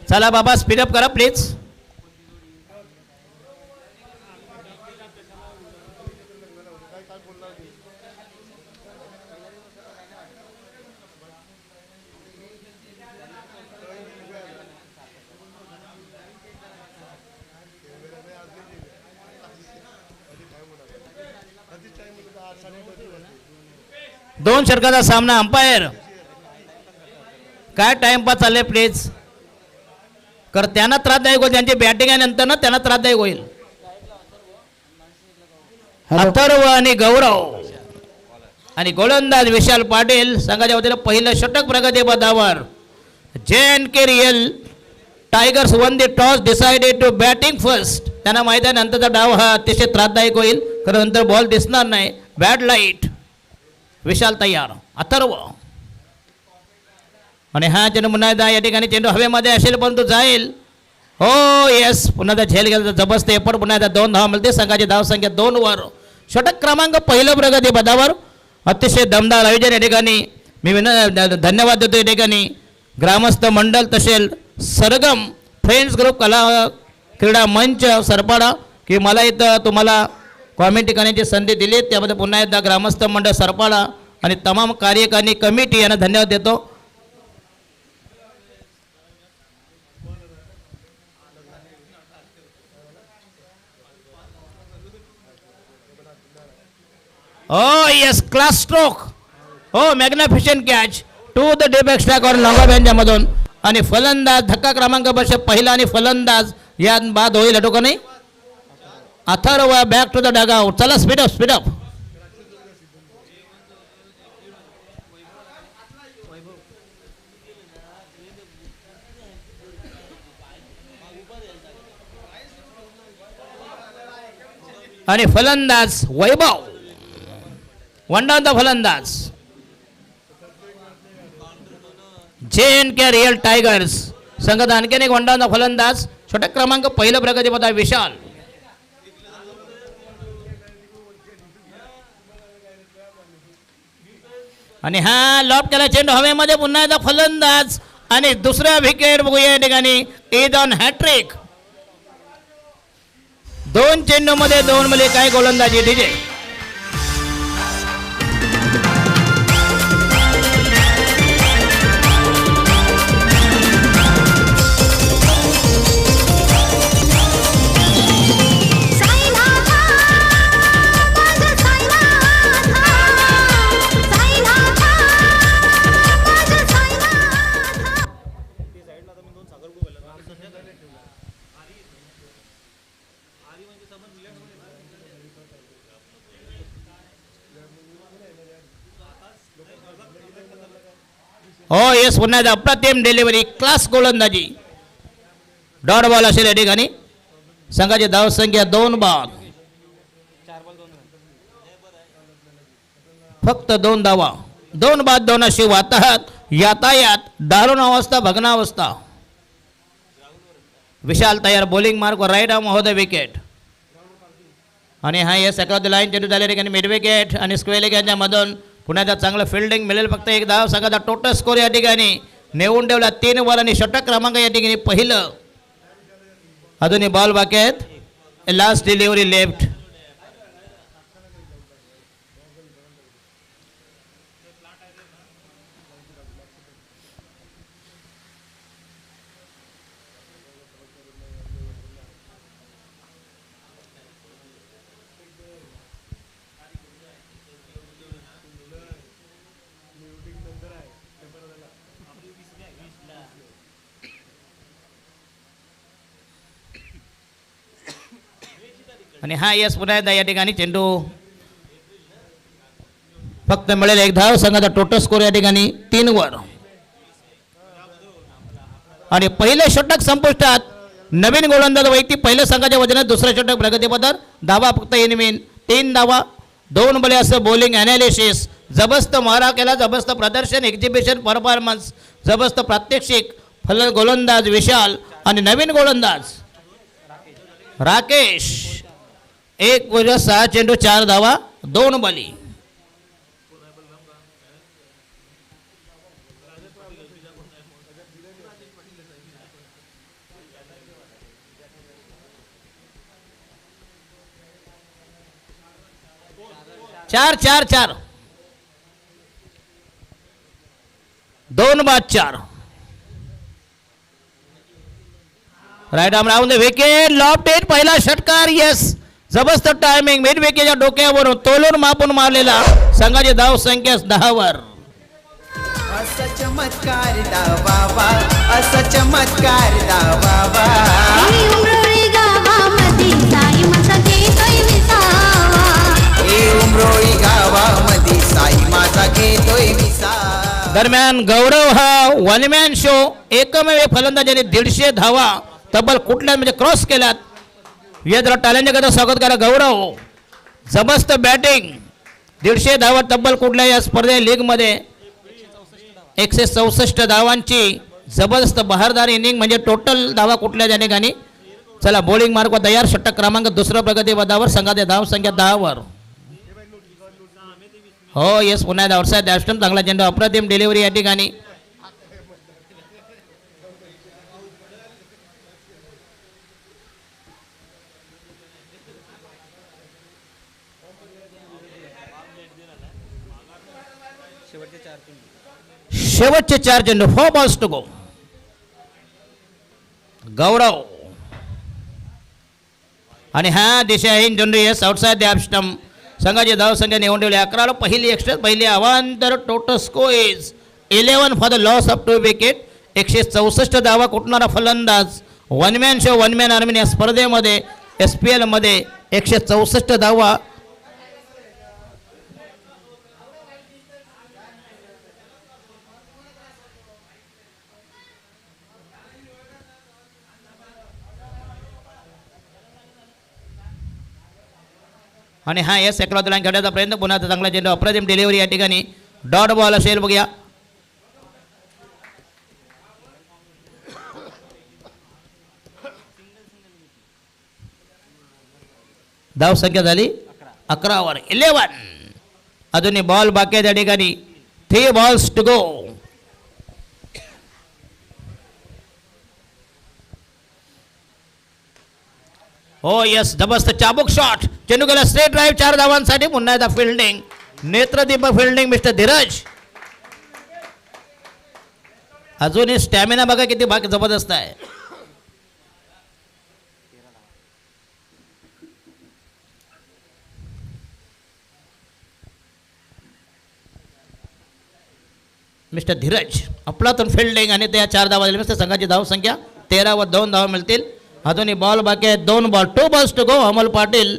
चला बाबा स्पीडअप करा प्लीज. दोन षटकाचा सामना. अंपायर काय टाइमपास चालले प्लीज. कारण त्यांना त्रासदायक होईल, त्यांची बॅटिंग आहे नंतर ना त्यांना त्रासदायक होईल. अथर्व आणि गौरव आणि गोलंदाज विशाल पाटील संघाच्या वतीनं पहिलं षटक प्रगती पदावर. JNK real tigers won the toss decided to batting first. त्यांना माहिती आहे नंतरचा डाव हा अतिशय त्रासदायक होईल, कारण नंतर बॉल दिसणार नाही. Bad light. विशाल तयार. अथर्व आणि हा चेंडू पुन्हा एकदा या ठिकाणी चेंडू हवेमध्ये असेल परंतु जाईल. हो येस, पुन्हा एकदा झेल गेला जबरदस्त एफर्ट. पुन्हा एकदा 2 धावा मिळते. संघाची धावसंख्या 2 वर. षटक क्रमांक पहिलं प्रगती पदावर. अतिशय दमदार आयोजन या ठिकाणी. मी धन्यवाद देतो या ठिकाणी ग्रामस्थ मंडळ तसेच सरगम फ्रेंड्स ग्रुप कला क्रीडा मंच सरपाडा की मला इथं तुम्हाला कॉमेंट करण्याची संधी दिली. त्यामध्ये पुन्हा एकदा ग्रामस्थ मंडळ सरपाडा आणि तमाम कार्यकारिणी कमिटी यांना धन्यवाद देतो. Oh yes, class stroke. Oh magnificent catch to the deep extra corner लॉंगा यांच्यामधून. आणि फलंदाज धक्का क्रमांक वर्ष पहिला आणि फलंदाज या बाद होईल अटोका नाही. Atharva back to the dugout. चला स्पीडअप स्पीडअप. आणि फलंदाज वैभव. वन डाऊन द फलंदाज. JNK रियल टायगर्स संघात आणखीन एक वन डाऊन द फलंदाज. षटक क्रमांक पहिलं प्रगती पदावर विशाल. आणि हा लॉप केला चेंडू हवेमध्ये. पुन्हा एकदा फलंदाज आणि दुसऱ्या विकेट बघूया या ठिकाणी. Eid on hat trick. 2 चेंडू मध्ये 2 मध्ये काय गोलंदाजी डीजे. हो येस, पुन्हा एकदा अप्रतिम डिलिव्हरी. क्लास गोलंदाजी. डॉट बॉल असेल या ठिकाणी. संघाची धावसंख्या 2 बाद. फक्त 2 धावा. 2 बाद 2 अशी वाताहत यातायात दारुण अवस्था भग्नावस्था. विशाल तयार. बॉलिंग मार्क राईट आर्म होतं विकेट. आणि हा येस अक्रॉस द लाईन चेंडू झाले ठिकाणी मिड विकेट आणि स्क्वेअर लेग यांच्यामधून पुन्हा एकदा चांगलं फिल्डिंग मिळेल. फक्त एक धाव. संघाचा टोटल स्कोर या ठिकाणी नेऊन ठेवला 3 वर. आणि षटक क्रमांक या ठिकाणी पहिलं. अजूनही बॉल बाकी आहेत. Last delivery left. आणि हा यस पुन्हा एकदा या ठिकाणी चेंडू फक्त मिळेल 1 धाव. संघाचा टोटल स्कोर या ठिकाणी 3 वर. आणि पहिले षटक संपुष्टात. नवीन गोलंदाज वैयक्तिक पहिल्या संघाच्या वजनात दुसरं षटक प्रगतीपदावर. धावा फक्त इनमिन 3 धावा 2 बले असं बॉलिंग ॲनालिसिस. जबरदस्त मारा केला. जबरदस्त प्रदर्शन एक्झिबिशन परफॉर्मन्स. जबरदस्त प्रात्यक्षिक. गोलंदाज विशाल आणि नवीन गोलंदाज राकेश. 1/6 चेंडू 4 धावा 2 बली. 4 4 4 2 बाद 4 right arm round the wicket loft it पहिला षटकार यस जबरदस्त टायमिंग मिड विकेटच्या डोक्यावरून तोलून मापून मारलेला संघाची धाव संख्या 10 वर असा चमत्कार दावा असा चमत्कार दावा उमरोळी गावामध्ये साई माझा घेतोय विसावा ए उमरोळी गावामध्ये साई माझा घेतोय विसावा दरम्यान गौरव हा वन मॅन शो एकमेव फलंदाजाने 150 धावा तब्बल कुठल्या म्हणजे क्रॉस केल्यात जरा टाळ्यांच्या करता स्वागत करा गौरव जबरदस्त बॅटिंग 150 धावा तब्बल कुठल्या या स्पर्धे लीगमध्ये 164 धावांची जबरदस्त बहारदार इनिंग म्हणजे टोटल धावा कुठल्या त्या ठिकाणी चला बॉलिंग मार्क तयार षटक क्रमांक दुसऱ्या प्रगती पदावर संघाचे धाव संख्या 10 वर हो येस पुन्हा धावसाहेब दॅस्टम चांगला चेंडू अप्रतिम डिलिव्हरी या ठिकाणी शेवटचे 4 चेंडू 4 बॉल्स टू गो गौरव आणि हा दिशाहीन चेंडू yes outside the off stump संघाची धाव संख्या निवडून ठेवली 11 पहिली एक्स्ट्रा पहिली अवांतर total score is 11 for the loss of 2 wicket 164 धावा कुटणारा फलंदाज one man show one man army या स्पर्धेमध्ये SPL मध्ये 164 धावा आणि हा या सेकंड लाईन खेळण्याचा प्रयत्न पुन्हा चांगला चेंडू अप्रतिम डिलिव्हरी या ठिकाणी डॉट बॉल असेल बघूया धाव संख्या झाली 11 वर 11 अजूनही बॉल बाकी आहे त्या ठिकाणी 3 बॉल्स टू गो हो यस जबरदस्त चाबूक शॉट चेंडू गेला स्ट्रेट ड्राईव्ह 4 धावांसाठी पुन्हा एकदा फिल्डिंग नेत्रदीपक फिल्डिंग मिस्टर धीरज अजूनही स्टॅमिना बघा किती बाकी जबरदस्त आहे मिस्टर धीरज आपलातून फिल्डिंग आणि त्या 4 धावा दिल्या मिस्टर संघाची धाव संख्या 13 वर 2 धावा मिळतील अजूनही बॉल बाकी आहे 2 ball 2 balls to go Amol Patil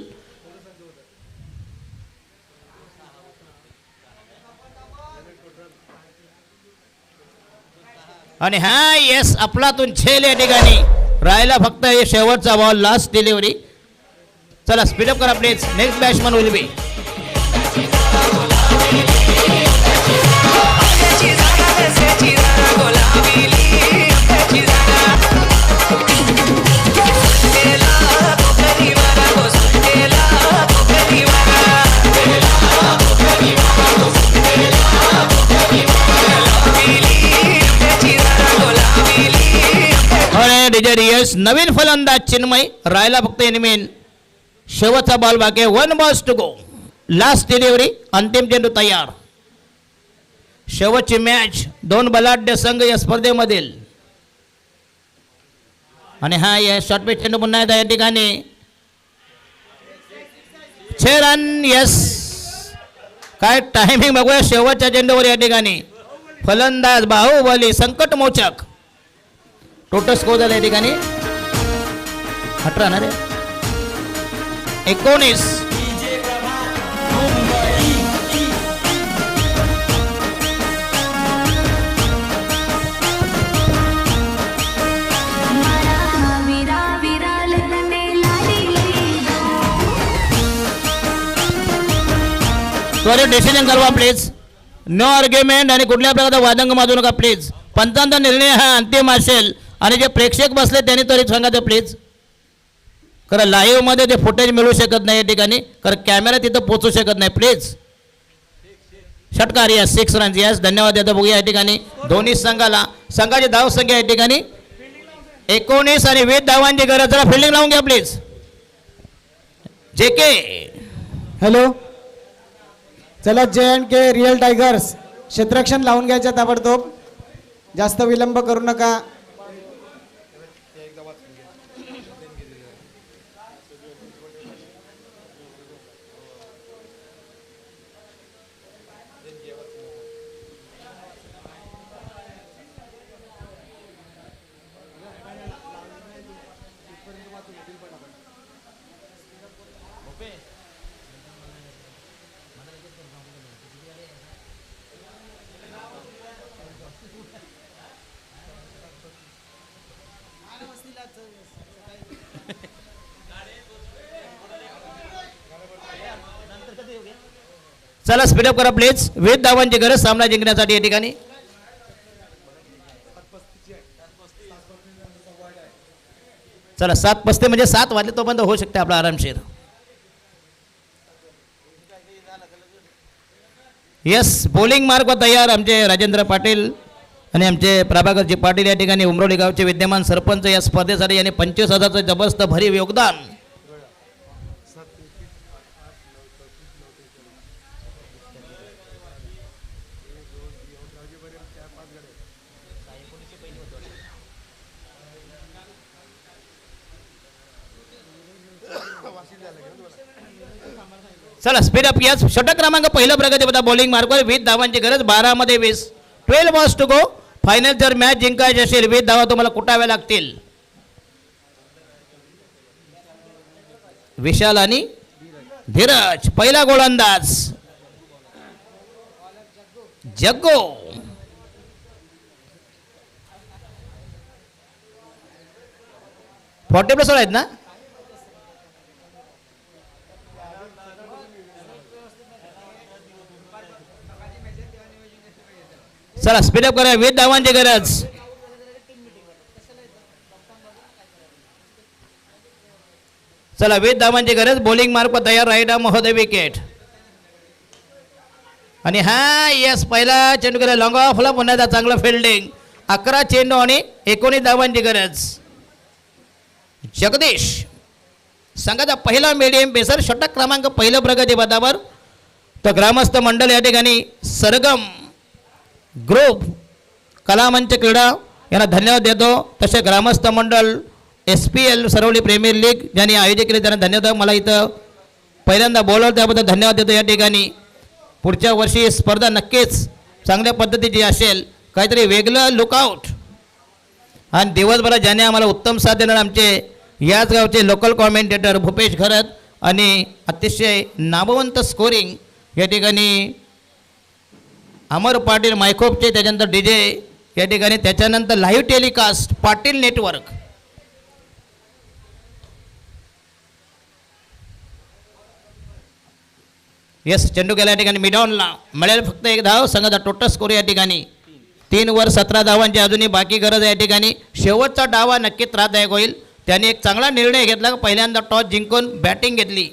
आणि हा येस आपलातून झेल या ठिकाणी राहिला फक्त हे शेवटचा बॉल लास्ट डिलिव्हरी चला स्पीडअप करा please next batsman will be नवीन फलंदाज चिन्मय राहिला फक्त एनिमेन शेवटचा बॉल बाकी 1 balls to go last delivery अंतिम चेंडू तयार शेवटची मॅच 2 बलाढ्य संघ या स्पर्धेमधील आणि हा या शॉर्टपिच चेंडू पुन्हा या ठिकाणी 6 रन यस काय टायमिंग बघूया शेवटच्या चेंडूवर या ठिकाणी फलंदाज बाहुबली संकटमोचक टोटल स्कोर झाला या ठिकाणी 18 ना रे 19 त्वरित डिसिजन करवा प्लीज नो आर्ग्युमेंट आणि कुठल्या प्रकारचा वादंग माजू नका प्लीज पंचांचा निर्णय हा अंतिम असेल आणि जे प्रेक्षक बसले त्यांनी त्वरित सांगा प्लीज कारण लाईव्ह मध्ये ते फुटेज मिळू शकत नाही या ठिकाणी कारण कॅमेरा तिथं पोहोचू शकत नाही प्लीज षटकार यस 6 रन यस धन्यवाद देतो बघूया या ठिकाणी दोन्ही संघाला संघाची धाव संख्या या ठिकाणी 19 आणि 20 धावांची गरज जरा फिल्डिंग लावून घ्या प्लीज जे के हॅलो चला JNK रिअल टायगर्स क्षेत्ररक्षण लावून घ्यायचं ताबडतोब, जास्त विलंब करू नका. चला स्पीडअप करा प्लीज. 20 धावांची गरज सामना जिंकण्यासाठी या ठिकाणी. चला 7:35 म्हणजे 7 वाजले तोपर्यंत होऊ शकते आपला आरामशीर. यस, बॉलिंग मार्कवर तयार आमचे राजेंद्र पाटील आणि आमचे प्रभाकरजी पाटील या ठिकाणी उमरोली गावचे विद्यमान सरपंच या स्पर्धेसाठी यांनी 25,000चं जबरदस्त भरीव योगदान. चला स्पीडअप. यस, षटक क्रमांक पहिला प्रगती बॉलिंग मार्कवर 20 धावांची गरज. 12 मध्ये 20, 12 बॉल्स टू गो. फायनल जर मॅच जिंकायची असेल 20 धावा तुम्हाला कुटाव्या लागतील. विशाल आणि धीरज पहिला गोलंदाज. जग्गो फोर्टी प्लस आहेत ना. चला स्पीडअप करा. 20 धावांची गरज. चला 20 धावांची गरज. बॉलिंग मार्क तयार. राईट आर्म महोदय विकेट. आणि हा यस पहिला चेंडू केला लॉंग ऑफला. पुन्हा एकदा चांगलं फिल्डिंग. 11 चेंडू आणि 19 धावांची गरज. जगदीश संघाचा पहिला मीडियम पेसर. षटक क्रमांक पहिलं प्रगती पदावर. तर ग्रामस्थ मंडळ या ठिकाणी सरगम ग्रुप कलामंच क्रीडा यांना धन्यवाद देतो. तसे ग्रामस्थ मंडळ SPL सरवली प्रीमियर लीग ज्यांनी आयोजित केले त्यांना धन्यवाद. मला इथं पहिल्यांदा बोलवलं त्याबद्दल धन्यवाद देतो या ठिकाणी. पुढच्या वर्षी ही स्पर्धा नक्कीच चांगल्या पद्धतीची असेल. काहीतरी वेगळं लुकआउट. आणि दिवसभरात ज्याने आम्हाला उत्तम साथ देणार आमचे याच गावचे लोकल कॉमेंटेटर भूपेश घरत आणि अतिशय नामवंत स्कोरिंग या ठिकाणी अमर पाटील मायकोपचे. त्याच्यानंतर DJ या ठिकाणी. त्याच्यानंतर live telecast Patil network. Yes, चेंडू गेला या ठिकाणी मिडॉनला. मिळेल फक्त 1 धाव. संघाचा टोटल स्कोर या ठिकाणी 3 वर 17 धावांची अजूनही बाकी गरज आहे या ठिकाणी. शेवटचा डावा नक्की त्रासदायक होईल. त्यांनी एक चांगला निर्णय घेतला. पहिल्यांदा टॉस जिंकून बॅटिंग घेतली.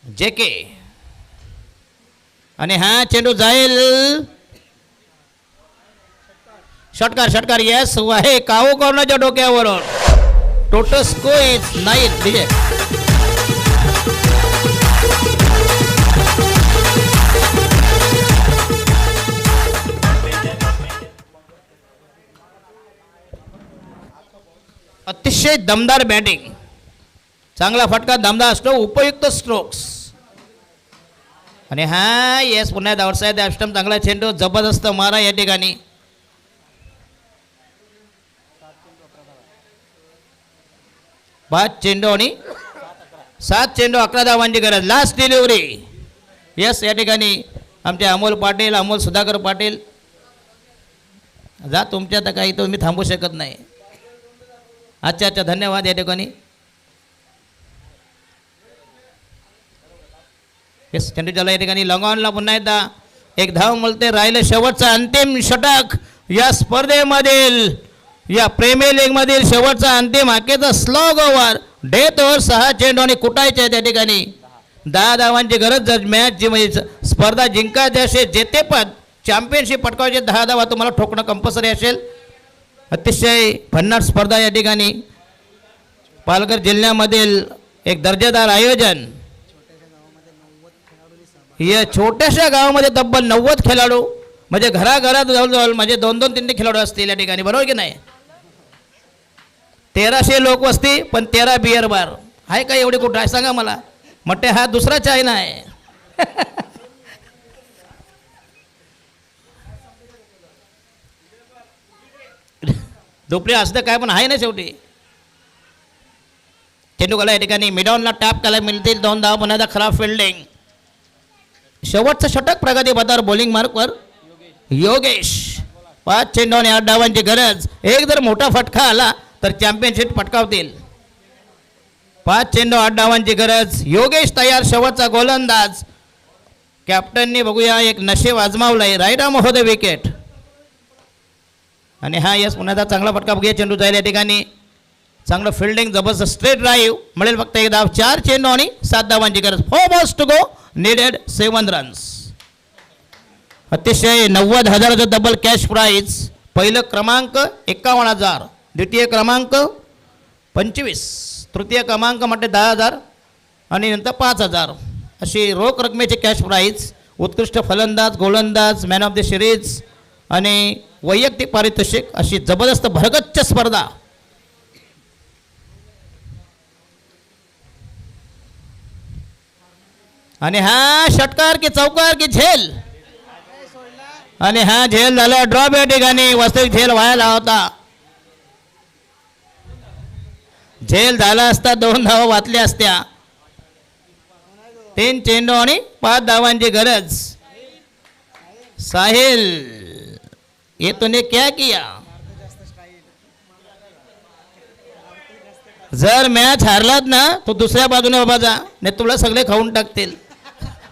JK आणि हा चेंडू जाईल. षटकार. येस आहे काऊ कॉर्नरच्या डोक्यावरून. Total score is 9. DJ अतिशय दमदार बॅटिंग. चांगला फटका दमदार असतो. उपयुक्त स्ट्रोक्स. आणि हा येस पुन्हा धावसाहेब अष्टम चांगला चेंडू. जबरदस्त मारा या ठिकाणी. पाच चेंडू आणि 7 चेंडू 11 धावांची गरज. Last delivery. येस या ठिकाणी आमचे अमोल पाटील, अमोल सुधाकर पाटील. जा तुमच्या तर काही तुम्ही थांबू शकत नाही. अच्छा धन्यवाद या ठिकाणी. येस चेंडू झाला या ठिकाणी. लॉंग ऑनला पुन्हा एकदा 1 धाव मिळते. राहिलं शेवटचा अंतिम षटक या स्पर्धेमधील. या प्रीमियर लीग मधील शेवटचा अंतिम हाकेचा स्लॉग ओव्हर. डेथ ओव्हर 6 चेंडू आणि कुटायचे त्या ठिकाणी. 10 धावांची गरज. जर मॅच जी म्हणजे स्पर्धा जिंकायची असेल जेतेपद चॅम्पियनशिप पटकावायचे 10 धावा तुम्हाला ठोकणं कंपल्सरी असेल. अतिशय भन्नाट स्पर्धा या ठिकाणी. पालघर जिल्ह्यामधील एक दर्जेदार आयोजन. या छोट्याशा गावामध्ये तब्बल 90 खेळाडू, म्हणजे घराघरात जवळजवळ म्हणजे 2-2, 3 खेळाडू असतील या ठिकाणी, बरोबर की नाही? 1300 लोक वस्ती, पण 13 बिअर बार आहे का? एवढी कुठं आहे सांगा मला. म्हटते हा दुसरा चायना आहे. दुपरी असतं काय, पण आहे ना शेवटी. चेंडूला या ठिकाणी मिडॉनला टॅप करायला मिळतील. 2 धावा, पुन्हा खराब फिल्डिंग. शेवटचं षटक प्रगती पथावर बॉलिंग मार्कवर योगेश. 5 चेंडू आणि 8 धावांची गरज. एक जर मोठा फटका आला तर चॅम्पियनशिप पटकावतील. 5 चेंडू 8 धावांची गरज. योगेश तयार. शेवटचा गोलंदाज. कॅप्टनने बघूया एक नशीब आजमावलंय. राईट महोदय विकेट. आणि हा यस पुन्हा चांगला फटका बघूया. चेंडू जाईल या ठिकाणी. चांगलं फिल्डिंग, जबरदस्त स्ट्रेट ड्राईव्ह. मिळेल फक्त 1 धाव. 4 चेंडू आणि 7 धावांची गरज. 4 balls to go, needed 7 runs. अतिशय 90,000चं डबल कॅश प्राईज. पहिलं क्रमांक 51,000, द्वितीय क्रमांक 25, तृतीय क्रमांक म्हटले 10,000 आणि नंतर 5,000 अशी रोख रकमेची कॅश प्राईज. उत्कृष्ट फलंदाज, गोलंदाज, मॅन ऑफ द सिरीज आणि वैयक्तिक पारितोषिक अशी जबरदस्त भरगच्च स्पर्धा. आणि हा षटकार की चौकार की झेल. आणि हा झेल झाला. ड्रॉप या ठिकाणी. वास्तविक झेल व्हायला होता. झेल झाला असता 2 धावा वाचल्या असत्या. 3 चेंडू आणि 5 धावांची गरज. साहिल, ये तूने क्या किया? जर मॅच हारलात ना तो दुसऱ्या बाजूने बाबा जा, नाही तुला सगळे खाऊन टाकतील.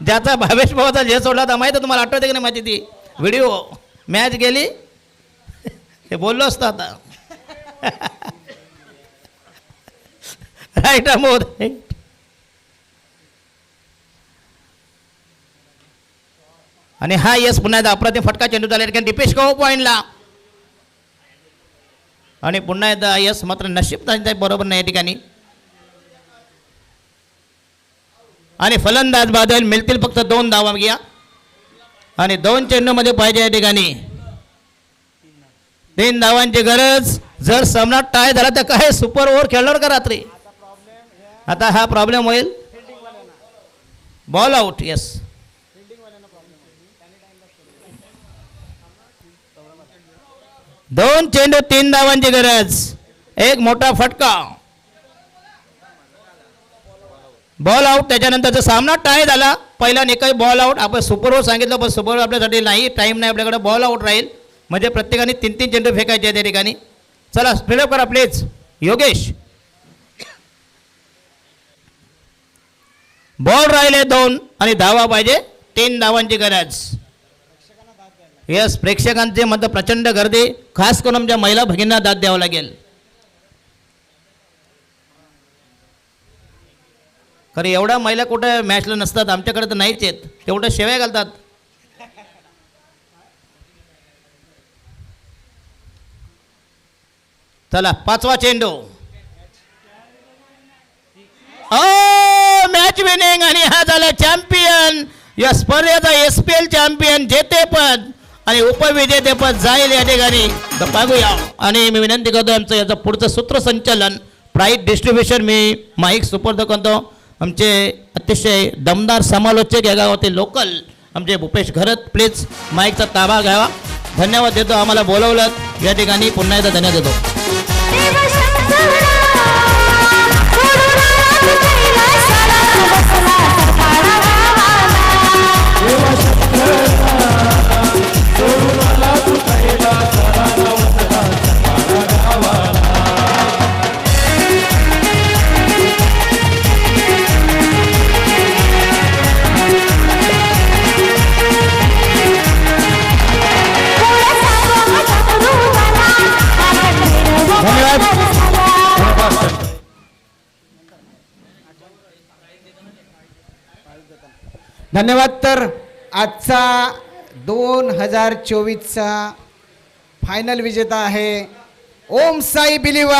ज्याचा भावेश भावाचा जे सोडला तर माहिती तुम्हाला आठवते की नाही माझी ती व्हिडिओ. मॅच गेली हे बोललो असतो आता. राईट अमोद. आणि हा यस पुन्हा एकदा अप्रतिम फटका. चेंडू झाला ठिकाणी दीपेश कहो पॉईंटला. आणि पुन्हा एकदा यस मात्र नशीब त्यांच्या बरोबर नाही या ठिकाणी. आणि फलंदाज बादल मिळतील फक्त 2 धावा घ्या. आणि 2 चेंडूमध्ये पाहिजे या ठिकाणी 3 धावांची गरज. जर सामना टाय झाला तर काय सुपर ओव्हर खेळणार का रात्री? आता हा प्रॉब्लेम होईल. Ball out. यस, दोन चेंडू 3 धावांची गरज. एक मोठा फटका. Ball out. त्याच्यानंतरचा सामना टाय झाला. पहिला निकाल बॉल आउट. आपण सुपर ओव्हर सांगितलं पण सुपर ओव्हर आपल्यासाठी नाही, टाईम नाही आपल्याकडे. बॉल आउट राहील म्हणजे प्रत्येकाने 3-3 चेंडू फेकायचे आहे त्या ठिकाणी. चला स्पीडअप करा प्लीज. योगेश. बॉल राहिले 2 आणि धावा पाहिजे 3 धावांची गरज. यस, प्रेक्षकांचे मत प्रचंड गर्दी. खास करून आमच्या महिला भगिनींना दाद द्यावं लागेल. खरं एवढ्या महिला कुठे मॅचला नसतात. आमच्याकडे तर नाहीच आहेत. तेवढं शेव्या घालतात. चला 5वा चेंडू. Match winning. आणि हा झाला चॅम्पियन. या स्पर्धेचा SPL चॅम्पियन, जेतेपद आणि उपविजेतेपद जाईल या ठिकाणी. तर बघूया. आणि मी विनंती करतो आमचं याचं पुढचं सूत्रसंचालन, प्राईज डिस्ट्रीब्युशन मी माईक सुपूर्द करतो. आमचे अतिशय दमदार समालोचक या गावातील लोकल आमचे भूपेश घरत, प्लीज माईकचा ताबा घ्यावा. धन्यवाद देतो. आम्हाला बोलवलं या ठिकाणी. पुन्हा एकदा धन्यवाद देतो. धन्यवाद. तर आजचा 2024चा फायनल विजेता आहे ओम साई बिलीवा.